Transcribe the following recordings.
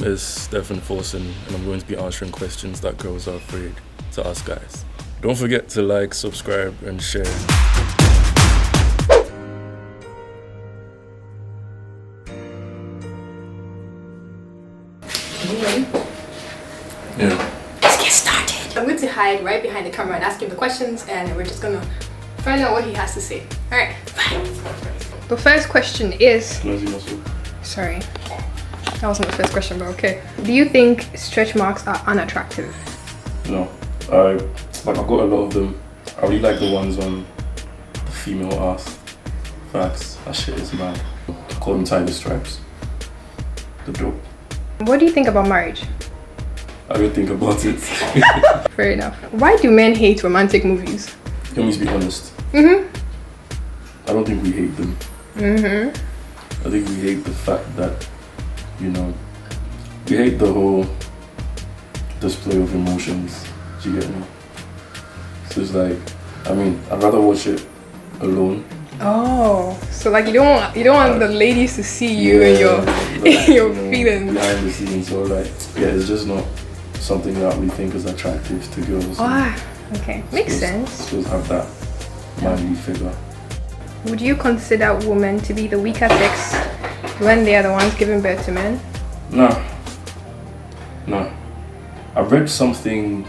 is Stefan Forson, and I'm going to be answering questions that girls are afraid to ask guys. Don't forget to like, subscribe, and share. Are you ready? Yeah. Let's get started. I'm going to hide right behind the camera and ask him the questions, and we're just gonna find out what he has to say. Alright, bye. The first question is... Sorry. That wasn't the first question, but okay. Do you think stretch marks are unattractive? No. I've got a lot of them. I really like the ones on the female ass. Facts. That shit is mad. I call them tiger stripes. The dope. What do you think about marriage? I don't think about it. Fair enough. Why do men hate romantic movies? Let me be honest. I don't think we hate them. I think we hate the fact that, you know, we hate the whole display of emotions. Do you get me? So it's like, I mean, I'd rather watch it alone. Oh, so like you don't want the ladies to see you and your feelings behind the scenes. So like, yeah, it's just not something that we think is attractive to girls. Okay, makes sense. Supposed to have that manly figure. Would you consider women to be the weaker sex when they are the ones giving birth to men? No. I read something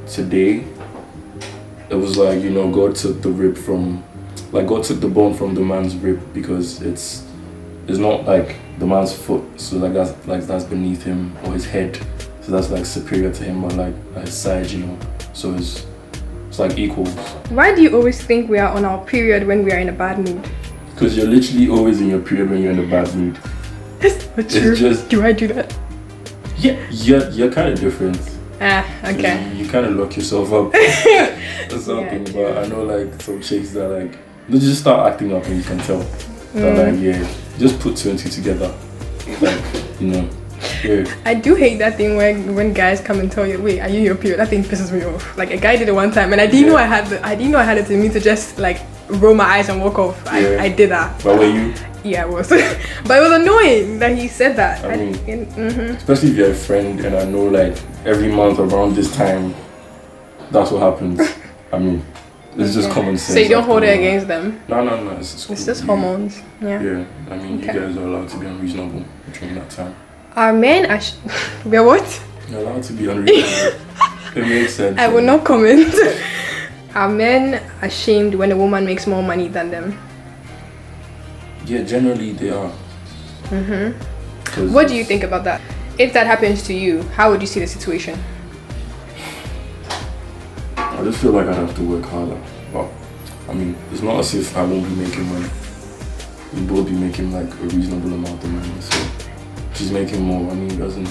today. It was like, you know, God took the bone from the man's rib because it's not like the man's foot, so that's beneath him, or his head, so that's like superior to him, or like his side, you know. So it's like equals. Why do you always think we are on our period when we are in a bad mood? Because you're literally always in your period when you're in a bad mood. It's true. Just, do I do that? Yeah, you're kind of different. Okay. You kind of lock yourself up or something. Yeah, but I know like some chicks that like they just start acting up and you can tell that like, yeah, just put two and two together, like, you know. Yeah. I do hate that thing when guys come and tell you, wait, are you your period? That thing pisses me off. Like a guy did it one time and I didn't know I had it in me to just like roll my eyes and walk off. I did that. But were you? Yeah, I was. But it was annoying that he said that. I mean, especially if you're a friend and I know like every month around this time, that's what happens. I mean, it's just common sense. So you don't hold it against them? No. It's just hormones. Yeah. I mean, you guys are allowed to be unreasonable during that time. Our men are... We're what? You're allowed to be unreasonable. It makes sense. I will not comment. Are men ashamed when a woman makes more money than them? Yeah, generally they are. What do you think about that? If that happens to you, how would you see the situation? I just feel like I'd have to work harder. But I mean, it's not as if I won't be making money. We'll both be making like a reasonable amount of money. So she's making more money doesn't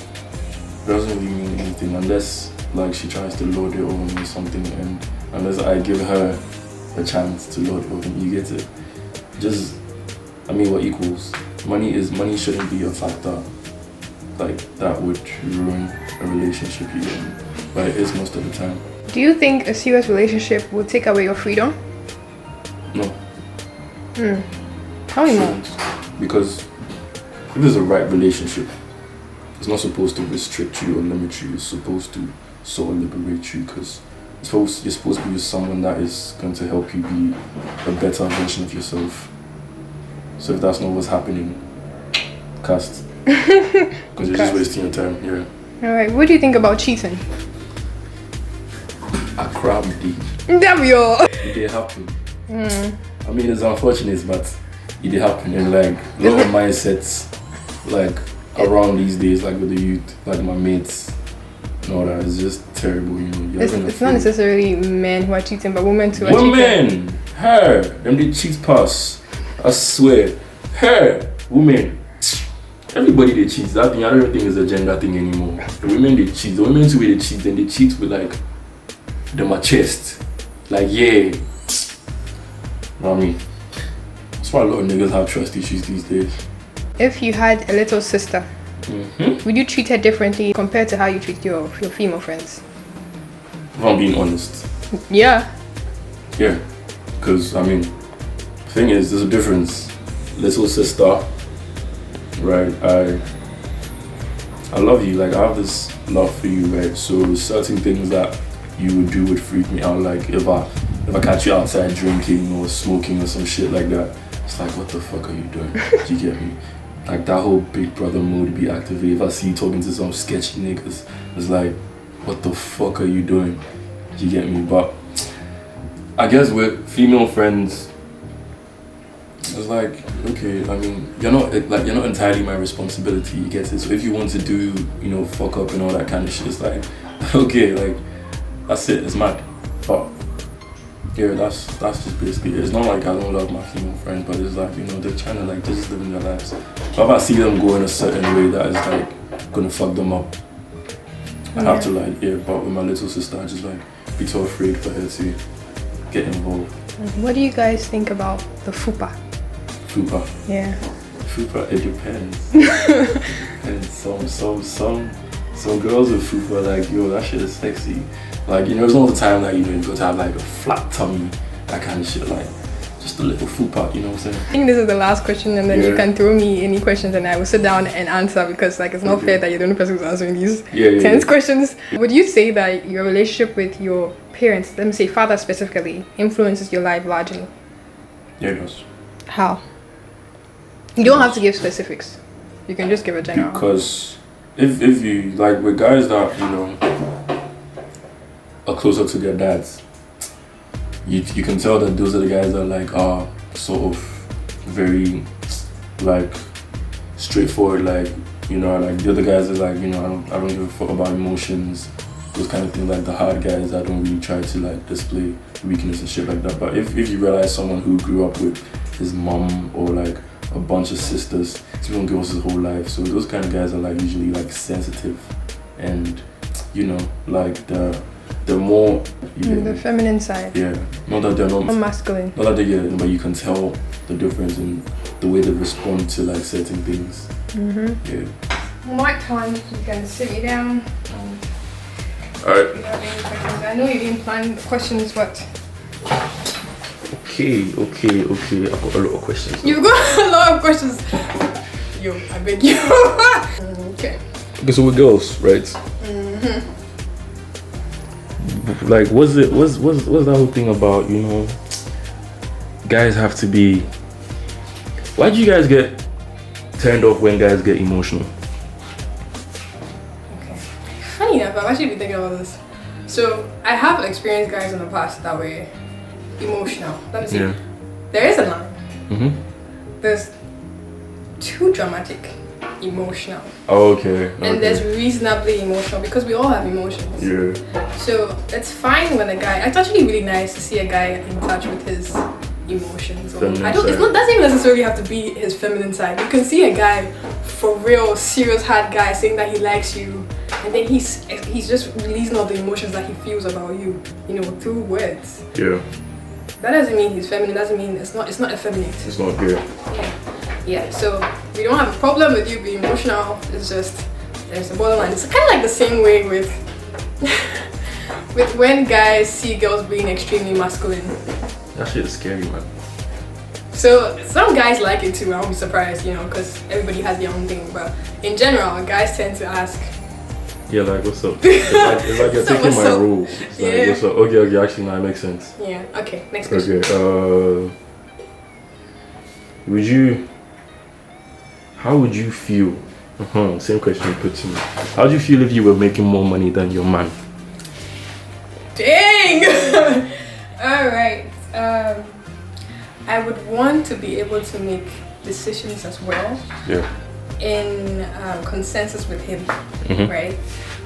really mean anything unless like she tries to load it over me or something, and unless I give her a chance to load it over me. You get it? I mean, we're equals. Money shouldn't be a factor like that would ruin a relationship, you get me? But it is most of the time. Do you think a serious relationship will take away your freedom? No. Tell me more. Because if it's a right relationship, it's not supposed to restrict you or limit you. It's supposed to sort of liberate you, because you're supposed to be with someone that is going to help you be a better version of yourself. So if that's not what's happening, cast. Because you're just wasting your time. Yeah. Alright, what do you think about cheating? A crab D. Damn yo. It did happen. I mean, it's unfortunate, but it did happen. And like a lot of mindsets, like around these days, like with the youth, like my mates, and all that, it's just terrible. You know, it's not necessarily men who are cheating, but women too are cheating. Women, her, them they cheat pass. I swear, her, women. Everybody they cheat. That thing, I don't even think it's a gender thing anymore. The women they cheat. The women too they cheat, and they cheat with like them a chest. Like yeah. You know what I mean? That's why a lot of niggas have trust issues these days. If you had a little sister, would you treat her differently compared to how you treat your female friends? If I'm being honest. Yeah. Yeah. Because I mean, the thing is, there's a difference. Little sister, right? I love you. Like I have this love for you, right? So certain things that you would do would freak me out. Like if I catch you outside drinking or smoking or some shit like that, it's like, what the fuck are you doing? Do you get me? Like that whole big brother mode be activated. If I see you talking to some sketchy niggas, it's like, what the fuck are you doing? Do you get me? But I guess with female friends, it's like, okay, I mean, you're not entirely my responsibility, you get it? So if you want to do, fuck up and all that kind of shit, it's like, okay, like, that's it, it's mad. But yeah, that's just basically it. It's not like I don't love my female friends, but it's like, they're trying to like just living their lives. But if I see them go in a certain way that is like gonna fuck them up, I have to like, but with my little sister, I just like be too afraid for her to get involved. What do you guys think about the fupa? Fupa? Yeah. Fupa, it depends. And some girls with fupa, like, yo, that shit is sexy. Like, it's not the time that, you got to have like a flat tummy, that kind of shit, like, just a little fupa, you know what I'm saying? I think this is the last question, and then you can throw me any questions and I will sit down and answer, because like it's not fair that you're the only person who's answering these tense questions. Would you say that your relationship with your parents, let me say father specifically, influences your life largely? Yeah, it does. How? You don't have to give specifics. You can just give a general. Because if you, like, with guys that, are closer to their dads, you can tell that those are the guys that like are sort of very like straightforward, like like the other guys are like I don't give a fuck about emotions, those kind of things, like the hard guys that don't really try to like display weakness and shit like that. But if you realize someone who grew up with his mom or like a bunch of sisters, he's been girls his whole life, so those kind of guys are like usually like sensitive and like they're more the feminine side. Yeah, not that they're not masculine. Not that they're but you can tell the difference in the way they respond to like certain things. Yeah. More time, you can sit me down. Alright. If you have any questions, I know you didn't plan the questions, but. Okay. I've got a lot of questions. You've got a lot of questions. Yo, I beg you. Okay. Okay, so with girls, right? Like, what's that whole thing about, guys have to be... Why do you guys get turned off when guys get emotional? Okay. Funny enough, I've actually been thinking about this. So, I have experienced guys in the past that were emotional. Let me see. Yeah. There is a line. There's too dramatic, emotional. Oh, okay. And there's reasonably emotional, because we all have emotions. Yeah. So it's fine when a guy, it's actually really nice to see a guy in touch with his emotions. It doesn't even necessarily have to be his feminine side. You can see a guy, for real, serious hard guy, saying that he likes you, and then he's just releasing all the emotions that he feels about you, through words. Yeah. That doesn't mean he's feminine. Doesn't mean it's not effeminate. It's not good. Yeah. So we don't have a problem with you being emotional. It's just there's a borderline. It's kind of like the same way with with when guys see girls being extremely masculine. That shit is scary, man. So some guys like it too. I won't be surprised, because everybody has their own thing. But in general, guys tend to ask. Yeah, like, what's up? It's like you're taking my role. It's like, what's up? Okay, actually, now it makes sense. Yeah, okay, next question. Okay, how would you feel? Same question you put to me. How do you feel if you were making more money than your man? Dang! Alright, I would want to be able to make decisions as well. Yeah. In consensus with him, right?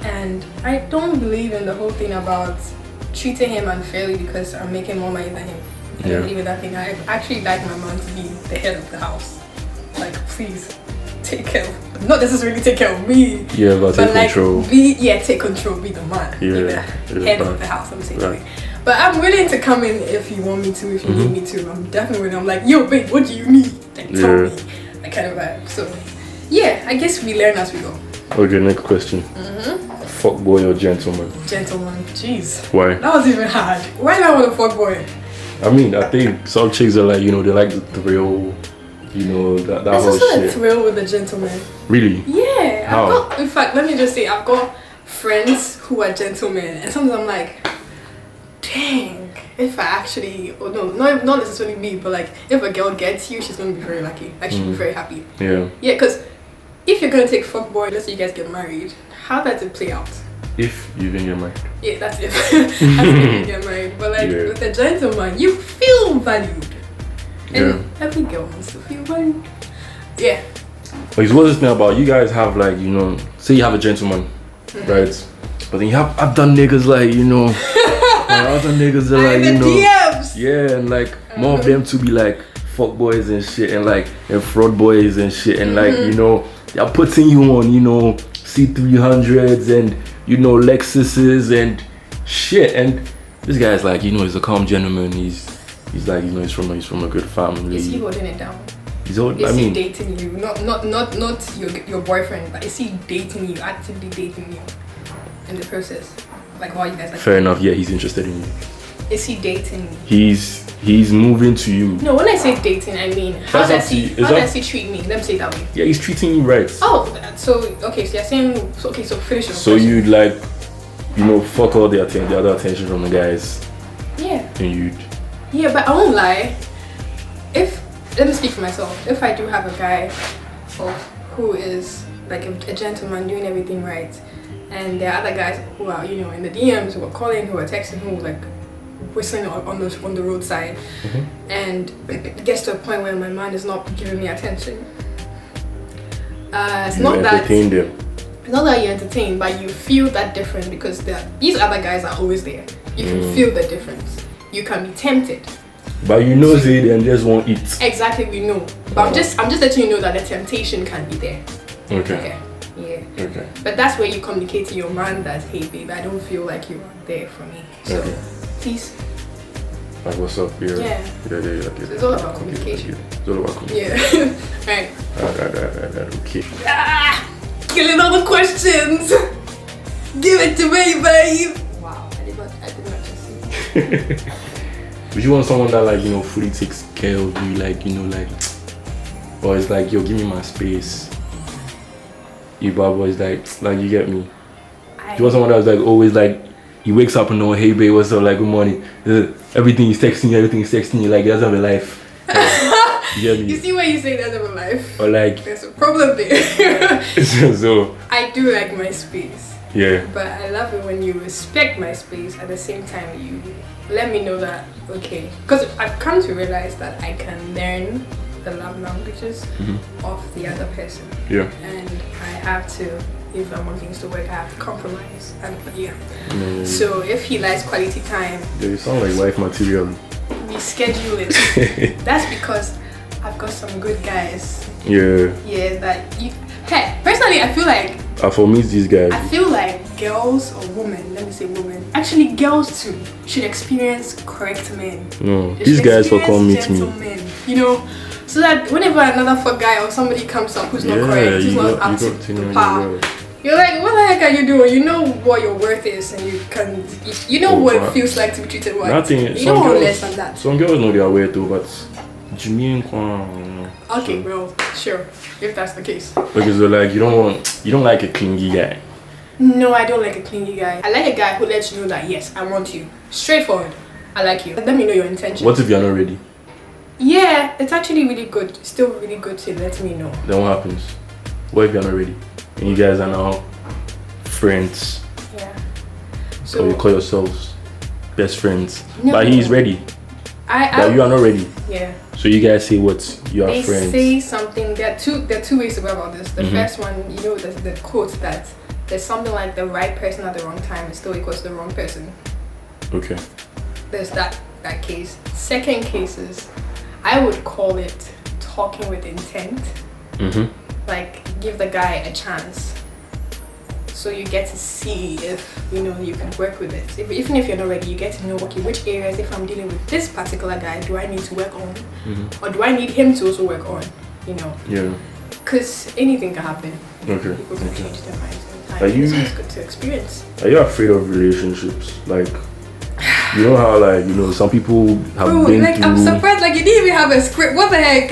And I don't believe in the whole thing about treating him unfairly because I'm making more money than him. I don't believe in that thing. I actually like my man to be the head of the house. Like, please take care of, not necessarily take care of me. Yeah, but take control. Take control, be the man, be the head of the house. I'm saying that way. But I'm willing to come in if you want me to, if you need me to. I'm definitely willing. I'm like, yo, babe, what do you need? Like, tell me. That kind of vibe. So. Yeah, I guess we learn as we go. Okay, next question. Fuck boy or gentleman? Gentleman, jeez. Why? That was even hard. Why do I want a fuck boy? I mean, I think some chicks are like, they like the thrill, that whole shit. There's also a thrill with the gentleman. Really? Yeah, Yeah. How? In fact, let me just say, I've got friends who are gentlemen, and sometimes I'm like, dang, if I actually, or no, not necessarily me, but like, if a girl gets you, she's gonna be very lucky. Like, she'll be very happy. Yeah. Yeah, because if you're gonna take fuckboy, let's say you guys get married, how does it play out? If you even get married. Yeah, that's if. That's if you get married. But like, with a gentleman, you feel valued. And every girl wants to feel valued. Yeah. But it's what's this thing about you guys have like, you know, say you have a gentleman, right? But then you have I've done niggas like, you know, other niggas are like, you know, DMs. yeah, and like more of them to be like fuck boys and shit, and like and fraud boys and shit, and like, you know, they're putting you on, you know, C300s and, you know, Lexuses and shit. And this guy's like, you know, he's a calm gentleman. He's like, you know, he's from a good family. Is he holding it down? Is he dating you? Not your boyfriend, but is he dating you, actively dating you in the process? Like, while you guys like? Fair enough. Yeah, he's interested in you. Is he dating you? He's moving to you. No, when I say dating, I mean how does he treat me? Let me say it that way. Yeah, he's treating you right. Oh, so okay, so you're saying so finish your So question. you'd like, you know, fuck all the other attention from the guys. Yeah. And you'd. Yeah, but I won't lie. Let me speak for myself. If I do have a guy who is like a gentleman doing everything right, and there are other guys who are, you know, in the DMs, who are calling, who are texting, who are like whistling on the roadside, and it gets to a point where my man is not giving me attention. It's not that you entertain, but you feel that difference because these other guys are always there. You can feel the difference. You can be tempted. But you know, say they just won't eat. Exactly, we know. But I'm just letting you know that the temptation can be there. Okay. Yeah. Okay. But that's where you communicate to your man that, hey babe, I don't feel like you are there for me. So please. Like, what's up? Yeah. So it's all about communication. It's all about communication. Yeah. Right. Okay. Killing all the questions. Give it to me, babe. Wow, I did not just see. Would you want someone that, like, you know, fully takes care of you, like, you know, like, or it's like, yo, give me my space. You bad boys, like you get me. Do you want someone that's like always like, he wakes up and know, hey babe, what's up, like, good morning. Everything he's texting you, like, he doesn't have a life. You get me? You see why you say that of a life? Or like, there's a problem there. so I do like my space. Yeah. But I love it when you respect my space, at the same time you let me know that, okay, because I've come to realize that I can learn the love languages of the other person. Yeah. And I have to, if I want things to work, I have to compromise. And so if he likes quality time, yeah, you sound like wife material. We schedule it. That's because I've got some good guys. Yeah. Yeah, that you. Hey, personally, I feel like. For me, these guys. I feel like girls or women, let me say women, actually girls too, should experience correct men. No, these guys will come meet me. You know, so that whenever another fuck guy or somebody comes up who's not correct, who's not up to par, you're like, what the heck are you doing? You know what your worth is, and you know what it feels like to be treated well. You don't want less than that. Some girls know their way too, but okay, well, sure, if that's the case. Because they're like, you don't like a clingy guy. No, I don't like a clingy guy. I like a guy who lets you know that, yes, I want you. Straightforward. I like you. Let me know your intention. What if you're not ready? Yeah, it's actually really good. Still really good to let me know. Then what happens? What if you're not ready? And you guys are now friends. Yeah. So you call yourselves best friends. No. But he's ready. But you are not ready. Yeah. So you guys say what? You are friends. They say something. There are two ways to go about this. The first one, you know, the quote that there's something like the right person at the wrong time is still equals to the wrong person. Okay. There's that case. Second case is, I would call it talking with intent. Like, give the guy a chance. So you get to see if, you know, you can work with it. Even if you're not ready, you get to know, okay, which areas, if I'm dealing with this particular guy, do I need to work on? Or do I need him to also work on, you know? Yeah. Because anything can happen. Okay. People can change their minds in time. So it's good to experience. Are you afraid of relationships? Like, you know how, like, you know, some people have been like, through... I'm surprised, like, you didn't even have a script. What the heck?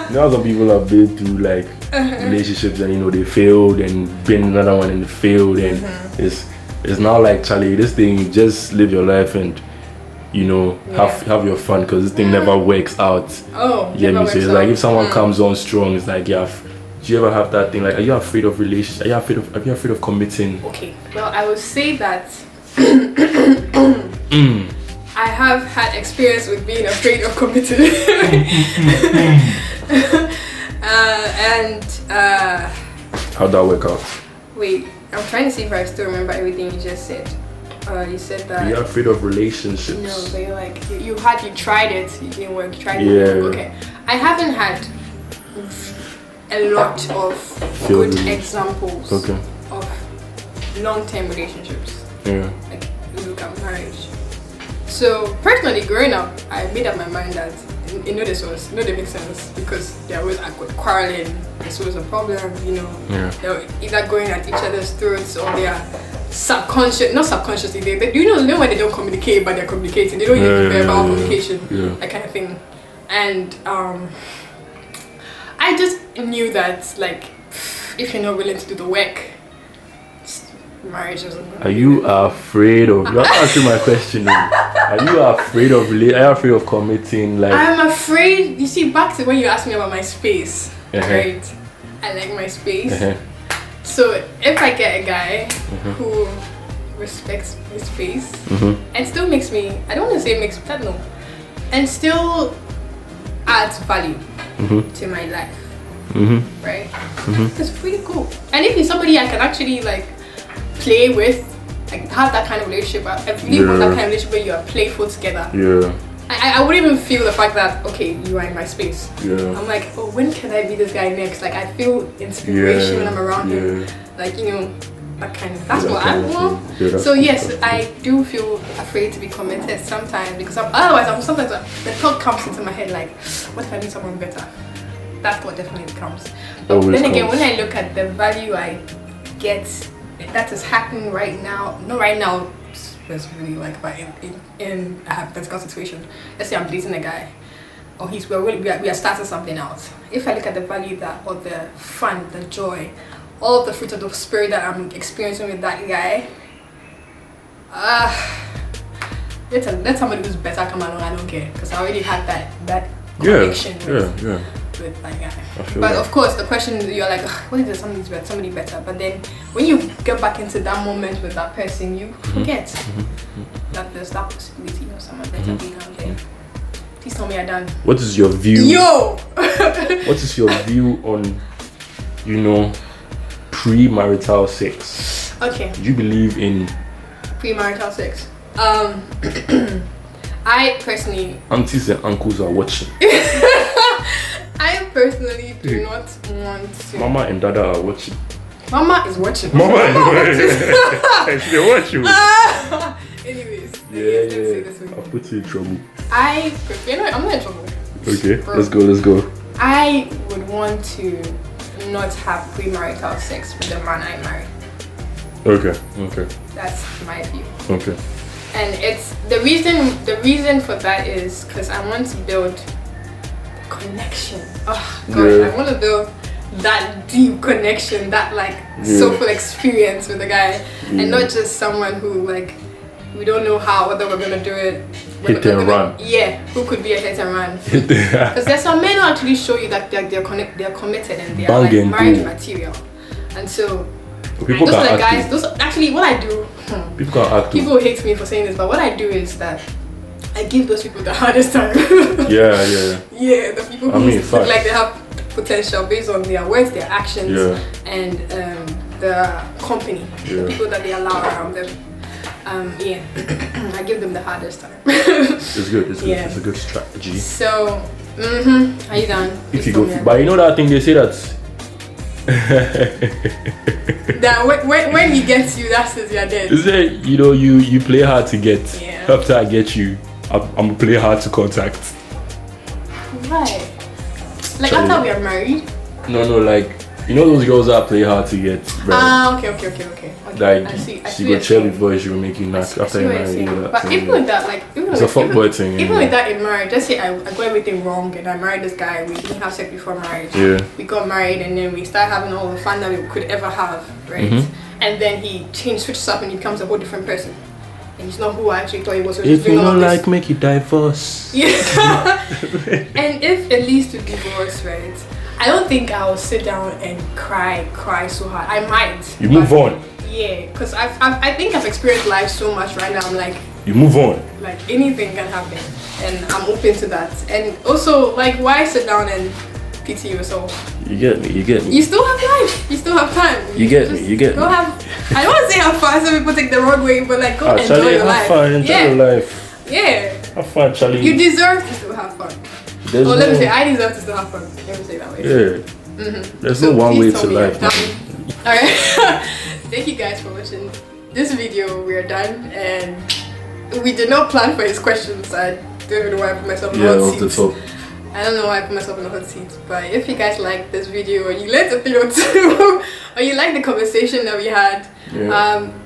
You know, some people have been through like relationships and they failed and been another one and failed and it's now like, Charlie, this thing, just live your life and have your fun, because this thing never works out. Oh, yeah, me. So it's like if someone comes on strong, it's like, yeah. Do you ever have that thing? Like, are you afraid of relationships? Are you afraid of committing? Okay, well, I would say that I have had experience with being afraid of committing. How'd that work out? Wait, I'm trying to see if I still remember everything you just said. You said that you're afraid of relationships. No, but you're like you tried it, you didn't work, you tried it. Yeah. Okay, I haven't had a lot of good examples of long-term relationships. Yeah. Like, look at marriage. So personally, growing up, I made up my mind that they make sense, because they're always quarreling. There's always a problem, Yeah. They're either going at each other's throats, or they are not subconsciously. They know when they don't communicate, but they're communicating. They don't use verbal communication, that kind of thing. And I just knew that, like, if you're not willing to do the work, marriage isn't gonna Are you afraid of? You're answering my question. Are you afraid of? Are you afraid of committing? Like, I'm afraid. You see, back to when you asked me about my space, right? I like my space. So if I get a guy who respects my space and still makes me, I don't want to say makes that, no, and still adds value to my life, right? That's pretty cool. And if he's somebody I can actually like play with, like have that kind of relationship, I really want that kind of relationship where you are playful together. I wouldn't even feel the fact that, okay, you are in my space. I'm like, oh, when can I be this guy next? Like, I feel inspiration when I'm around him. Like, that kind of, that's what I want. So yes, I do feel afraid to be committed sometimes, because otherwise sometimes the thought comes into my head like, what if I meet someone better? That thought definitely comes. But then again, when I look at the value I get that is happening right now, not right now specifically, like, but in a hypothetical situation, let's say I'm dating a guy, or we are starting something else. If I look at the value or the fun, the joy, all of the fruits of the spirit that I'm experiencing with that guy, let somebody who's better come along. I don't care, because I already had that connection with that guy. But of course, the question, you're like, what if there's somebody better? But then when you get back into that moment with that person, you forget that there's that possibility of someone better being out there. Please tell me I'm done. What is your view? What is your view on, premarital sex? Okay. Do you believe in premarital sex? I personally, aunties and uncles are watching. I personally do not want to. Mama and Dada are watching. Mama is watching. Mama is watching. They watch you. Anyways, let yeah. me say this way. I'll put you in trouble. I prefer. I'm not in trouble. Okay, let's go. I would want to not have premarital sex with the man I marry. Okay. That's my view. Okay. And it's the reason for that is because I want to build connection. Oh God, I want to build that deep connection, that like soulful experience with the guy, and not just someone who like we don't know whether we're gonna do it. Hit and run. Yeah, who could be a hit and run? Because there's some men who actually show you that they're committed and they're like marriage material, and so. People those are the guys. Actually, what I do. People can't act. People hate me for saying this, but what I do is that I give those people the hardest time. Yeah, the people who look like they have potential based on their words, their actions, and the company, the people that they allow around them. I give them the hardest time. It's good. It's a good strategy. So, are you done? If you go, but you know that thing they say that. That when he gets you, that's it, you're dead. Is it, you play hard to get. Yeah. After I get you, I'm gonna play hard to contact. Right. Like after we are married? No, like You know those girls that play hard to get. Okay. Like I see she got chill before she will make you knock after you marry. But even with that, like it's a fuckboy thing. Even with that in marriage, let's say I got everything wrong and I married this guy. We didn't have sex before marriage. Yeah. We got married and then we started having all the fun that we could ever have, right? And then he switches up and he becomes a whole different person. And he's not who I actually thought he was. If you don't like, make you divorce. Yeah. And if it leads to divorce, right? I don't think I'll sit down and cry so hard. I might. You move on. Yeah, because I think I've experienced life so much right now. I'm like, you move on. Like anything can happen, and I'm open to that. And also, like, why sit down and pity yourself? You get me. You still have life. You still have time. You get me. Go have. I don't want to say have fun. Some people take the wrong way, but like go enjoy Charlie, your life. Have fun. Enjoy your life. Yeah. Have fun, Charlie. You deserve to still have fun. Let me say, I deserve to still have fun. Let me say that way. Yeah. There's no one way to life. Alright. Thank you guys for watching this video. We are done, and we did not plan for his questions. I don't even know why I put myself in the hot seat. I don't know why I put myself in the hot seat. But if you guys like this video, or you learned a thing or two, or you like the conversation that we had,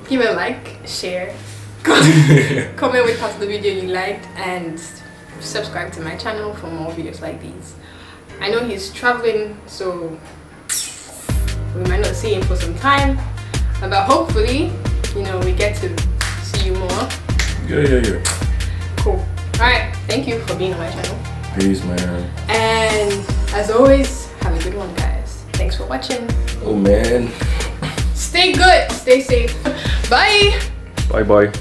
give it a like, share, comment which part of the video you liked, and subscribe to my channel for more videos like these. I know he's traveling, so we might not see him for some time, but hopefully, you know, we get to see you more. Yeah. Cool. Alright, thank you for being on my channel. Peace, man. And as always, have a good one, guys. Thanks for watching. Oh man. Stay good, stay safe. Bye. Bye.